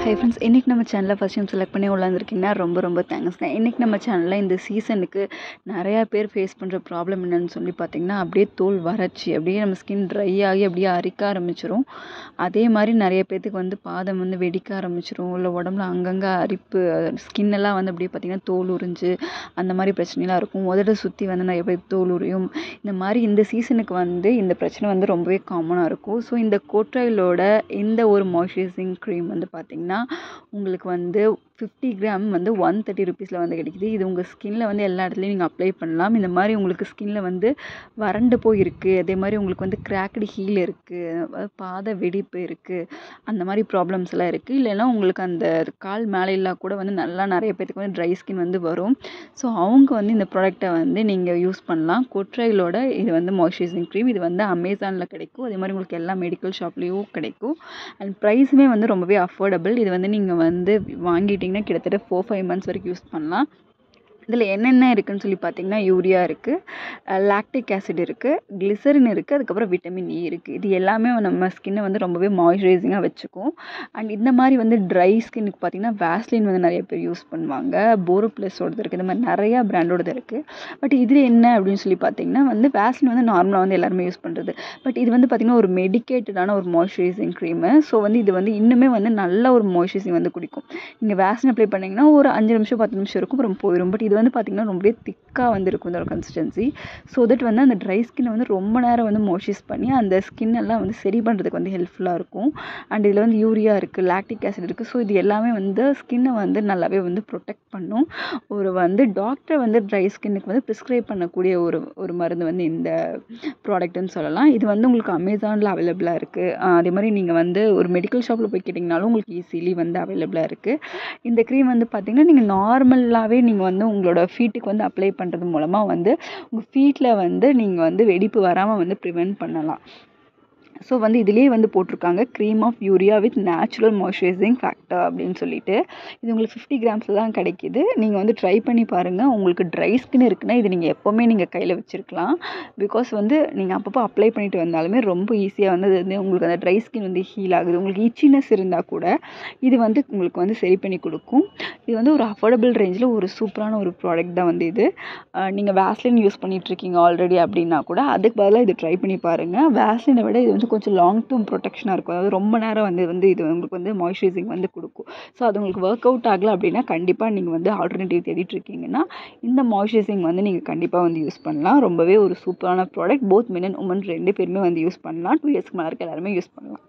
Hi friends, இன்றைக்கி நம்ம சேனலில் ஃபஸ்ட் டைம் செலக்ட் பண்ணி உள்ளாந்துருக்கீங்கன்னா ரொம்ப தேங்க்ஸ்ங்க. இன்றைக்கி நம்ம சேனலில் இந்த சீசனுக்கு நிறையா பேர் ஃபேஸ் பண்ணுற ப்ராப்ளம் என்னென்னு சொல்லி பார்த்திங்கன்னா, அப்படியே தோல் வறட்சி, அப்படியே நம்ம ஸ்கின் ட்ரை ஆகி அப்படியே அரிக்க ஆரம்பிச்சிரும். அதே மாதிரி நிறைய பேர்த்துக்கு வந்து பாதம் வந்து வெடிக்க ஆரம்பிச்சிரும், இல்லை உடம்புல அங்கங்கே அரிப்பு, ஸ்கின்னெல்லாம் வந்து அப்படியே பார்த்திங்கன்னா தோல் உறிஞ்சு அந்த மாதிரி பிரச்சனைலாம் இருக்கும். உதட சுற்றி வந்து நிறைய பேர் தோல் உரியும். இந்த மாதிரி இந்த சீசனுக்கு வந்து இந்த பிரச்சனை வந்து ரொம்பவே காமனாக இருக்கும். ஸோ இந்த கோட்ரைலோட இந்த ஒரு மாய்ஸ்சரைசிங் க்ரீம் வந்து பார்த்திங்கன்னா உங்களுக்கு வந்து 50 கிராம் வந்து 130 ருபீஸில் வந்து கிடைக்குது. இது உங்கள் ஸ்கின்னில் வந்து எல்லா இடத்துலையும் நீங்கள் அப்ளை பண்ணலாம். இந்த மாதிரி உங்களுக்கு ஸ்கின்னில் வந்து வறண்டு போயிருக்கு, அதே மாதிரி உங்களுக்கு வந்து கிராக்டு ஹீல் இருக்குது, பாத வெடிப்பு இருக்குது, அந்த மாதிரி ப்ராப்ளம்ஸ் எல்லாம் இருக்குது. இல்லைன்னா உங்களுக்கு அந்த கால் மேலையெல்லாம் கூட வந்து நல்லா நிறைய பேருக்கு வந்து ட்ரை ஸ்கின் வந்து வரும். ஸோ அவங்க வந்து இந்த ப்ராடக்டை வந்து நீங்கள் யூஸ் பண்ணலாம். கோட்ரைலோட இது வந்து மாய்ஸ்சரைசிங் க்ரீம். இது வந்து அமேசானில் கிடைக்கும், அதே மாதிரி உங்களுக்கு எல்லா மெடிக்கல் ஷாப்லேயும் கிடைக்கும். அண்ட் ப்ரைஸுமே வந்து ரொம்பவே அஃபோர்டபுள். இது வந்து நீங்கள் வந்து வாங்கிட்டீங்கன்னா கிட்டத்தட்ட 4-5 மந்த்ஸ் வரைக்கும் யூஸ் பண்ணலாம். இதில் என்னென்ன இருக்குதுன்னு சொல்லி பார்த்தீங்கன்னா, யூரியா இருக்குது, லாக்டிக் ஆசிட் இருக்குது, கிளிசரின் இருக்குது, அதுக்கப்புறம் விட்டமின் இ இருக்குது. இது எல்லாமே நம்ம ஸ்கின்னை வந்து ரொம்பவே மாய்ஸ்சரைசிங்காக வச்சுக்கும். அண்ட் இந்த மாதிரி வந்து ட்ரை ஸ்கின்னுக்கு பார்த்தீங்கன்னா வேஸ்லின் வந்து நிறைய பேர் யூஸ் பண்ணுவாங்க. போரோப்ளஸோடது இருக்குது, இந்த மாதிரி நிறையா பிராண்டோடது இருக்குது. பட் இதில் என்ன அப்படின்னு சொல்லி பார்த்தீங்கன்னா வந்து வேஸ்லின் வந்து நார்மலாக வந்து எல்லாருமே யூஸ் பண்ணுறது. பட் இது வந்து பார்த்திங்கன்னா ஒரு மெடிக்கேட்டடான ஒரு மாய்ஸ்சரைசிங் க்ரீமு. ஸோ வந்து இது வந்து இன்னுமே வந்து நல்ல ஒரு மாய்ஸ்சரைசிங் வந்து குடிக்கும். நீங்கள் வேஸ்லின் அப்ளை பண்ணிங்கன்னா ஒரு 5 நிமிஷம் 10 நிமிஷம் இருக்கும், அப்புறம் போயிடும். பட் இது வந்து பார்த்திங்கன்னா ரொம்பவே திக்காக வந்து இருக்கும் இதோட கன்சிஸ்டன்சி. ஸோ தட் வந்து அந்த ட்ரை ஸ்கின்னை வந்து ரொம்ப நேரம் வந்து மாய்ஸ்சரைஸ் பண்ணி அந்த ஸ்கின் எல்லாம் வந்து சரி பண்ணுறதுக்கு வந்து ஹெல்ப்ஃபுல்லாக இருக்கும். அண்ட் இதில் வந்து யூரியா இருக்குது, லாக்டிக் ஆசிட் இருக்குது. ஸோ இது எல்லாமே வந்து ஸ்கின்னை வந்து நல்லாவே வந்து ப்ரொடெக்ட் பண்ணும். ஒரு வந்து டாக்டர் வந்து ட்ரை ஸ்கின்னுக்கு வந்து ப்ரிஸ்கிரைப் பண்ணக்கூடிய ஒரு மருந்து வந்து இந்த ப்ராடக்ட்டுன்னு சொல்லலாம். இது வந்து உங்களுக்கு அமேசானில் அவைலபிளாக இருக்குது. அதே மாதிரி நீங்கள் வந்து ஒரு மெடிக்கல் ஷாப்பில் போய் கேட்டிங்கனாலும் உங்களுக்கு ஈஸிலி வந்து அவைலபிளாக இருக்குது. இந்த க்ரீம் வந்து பார்த்திங்கன்னா நீங்கள் நார்மலாகவே நீங்கள் வந்து உங்களோட ஃபீட்டுக்கு வந்து அப்ளை பண்ணுறது மூலமாக வந்து உங்கள் ஃபீட்டில் வந்து நீங்கள் வந்து வெடிப்பு வராமல் வந்து ப்ரிவென்ட் பண்ணலாம். ஸோ வந்து இதிலே வந்து போட்டிருக்காங்க cream of urea with natural moisturising factor அப்படின்னு சொல்லிட்டு. இது உங்களுக்கு 50 கிராம்ஸில் தான் கிடைக்கிது. நீங்கள் வந்து ட்ரை பண்ணி பாருங்கள். உங்களுக்கு ட்ரை ஸ்கின் இருக்குன்னா இது நீங்கள் எப்போவுமே நீங்கள் கையில் வச்சுருக்கலாம். பிகாஸ் வந்து நீங்கள் அப்பப்போ அப்ளை பண்ணிட்டு வந்தாலுமே ரொம்ப ஈஸியாக வந்து அது வந்து உங்களுக்கு அந்த ட்ரை ஸ்கின் வந்து ஹீல் ஆகுது. உங்களுக்கு இச்சினஸ் இருந்தால் கூட இது வந்து உங்களுக்கு வந்து சரி பண்ணி கொடுக்கும். இது வந்து ஒரு அஃபோர்டபுள் ரேஞ்சில் ஒரு சூப்பரான ஒரு ப்ராடக்ட் தான் வந்து இது. நீங்கள் வேஸ்லின் யூஸ் பண்ணிகிட்ருக்கீங்க ஆல்ரெடி அப்படின்னா கூட அதுக்கு பதிலாக இது ட்ரை பண்ணி பாருங்கள். வேஸ்லினை விட இது வந்து கொஞ்சம் லாங் டேர்ம் ப்ரொடெக்ஷனாக இருக்கும். அதாவது ரொம்ப நேரம் வந்து இது உங்களுக்கு வந்து மாய்ஸ்சரைசிங் வந்து கொடுக்கும். ஸோ அது உங்களுக்கு ஒர்க் அவுட் ஆகலை அப்படின்னா கண்டிப்பாக நீங்கள் வந்து ஆல்டர்னேட்டிவ் தேடிட்டு இருக்கீங்கன்னா இந்த மாய்ஸ்சரைசிங் வந்து நீங்கள் கண்டிப்பாக வந்து யூஸ் பண்ணலாம். ரொம்பவே ஒரு சூப்பரான product. Both men and women 2 பேருமே வந்து யூஸ் பண்ணலாம். 2 இயர்ஸ்க்கு மேலே இருக்க எல்லாருமே யூஸ் பண்ணலாம்.